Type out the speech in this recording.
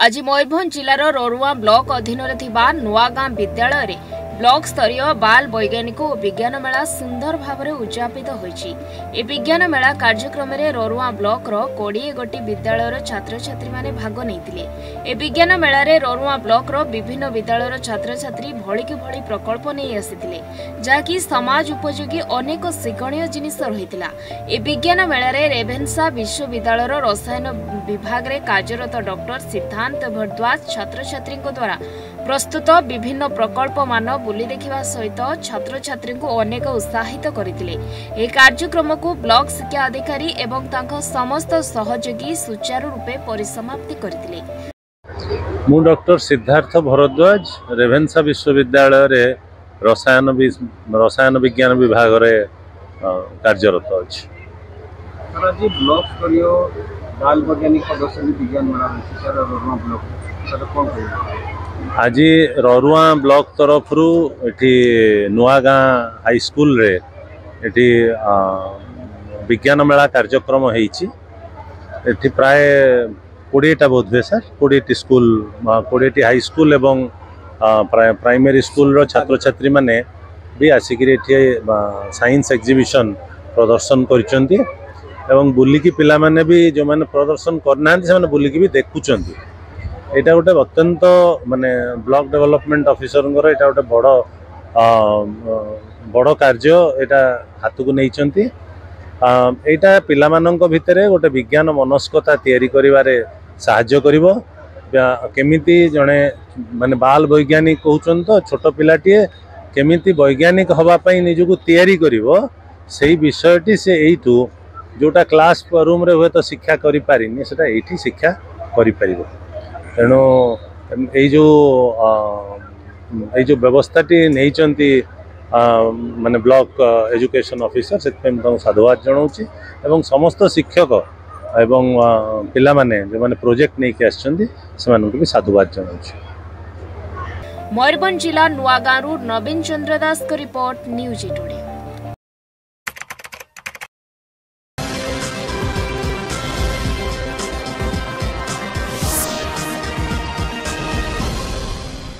आज मयूरभंज जिलार रोरुआ ब्लॉक अधीन नुआगाँ विद्यालय ब्लॉक स्तरीय बाल वैज्ञानिक और विज्ञान मेला सुंदर भाव में उद्यापित होइछि। ए विज्ञान मेला कार्यक्रम में रोरुआ ब्लॉक रो 20 गोटी विद्यालयर छात्र छात्री माने भाग नैतिले। ए विज्ञान मेला रे रोरुआ ब्लॉक रो विभिन्न विद्यालयर छात्र छात्री भली की भली प्रकल्प नहीं आसिथिले, जाकि समाज उपयोगी अनेक शिक्षणीय जिनिस रहितिला। ए विज्ञान मेला रे रेभेन्सा विश्वविद्यालयर रसायन विभाग रे कार्यरत डॉक्टर सिद्धांत भरद्वाज छात्र छात्री द्वारा प्रस्तुत विभिन्न प्रकल्प मान बुली देखिबा सहित छात्र छात्री को अनेक उत्साहित करथिले। ए कार्यक्रम को ब्लॉक शिक्षा अधिकारी एवं तांका समस्त सहयोगी सुचारू रूपे परिसमाप्ति करथिले। मु डॉक्टर सिद्धार्थ भरद्वाज रेभेन्सा विश्वविद्यालय रे रसायन विज्ञान विभाग रे कार्यरत अछि। आज ब्लॉक स्तरीय बाल वैज्ञानिक प्रदर्शनी विज्ञान मेला सर रोरुआ ब्लॉक सर कोन आज रोरुआ ब्लॉक तरफ एठी नुआगाँ हाई स्कूल रे एठी विज्ञान मेला कार्यक्रम होईछि। एठी प्राय 20टा बोधवे सर 20टी स्कूल 20टी हाई स्कूल एवं प्राइमरी स्कूल रो छात्र छात्री माने भी आसिक साइंस एग्जिबिशन प्रदर्शन करिसेंती एवं बुलिकी पिला माने भी जो माने प्रदर्शन करना से माने बुलिकी भी देखुचंती। एटा गोटे अत्यंत माने ब्लॉक डेवलपमेंट ऑफिसर एटा गोटे बड़ कार्य एटा हाथ को नहींचंती। एटा पिला मानंक भितरे गोटे विज्ञान मनस्कता तैयारी करिवारे सहाय्य करिवो। केमिति जणे माने बाल वैज्ञानिक कहउचन तो छोट पिलाटीए केमिति वैज्ञानिक हवा पई निजको तैयारी करिवो सेही विषयटी से एइठू जोटा क्लास रूम रे हुए तो शिक्षा करि पारिनी सेटा एइठी शिक्षा करि परिबो। तेणु जो व्यवस्थाटी नहीं माने ब्लॉक एजुकेशन ऑफिसर से साधुवाद जनाऊँगी एवं समस्त शिक्षक एवं पिला माने जो माने प्रोजेक्ट नहीं के आछंती से भी साधुवाद जनाऊँगी। मयूरभंज जिला नुआगाँ नवीन चंद्र दास को रिपोर्ट न्यूज टुडे।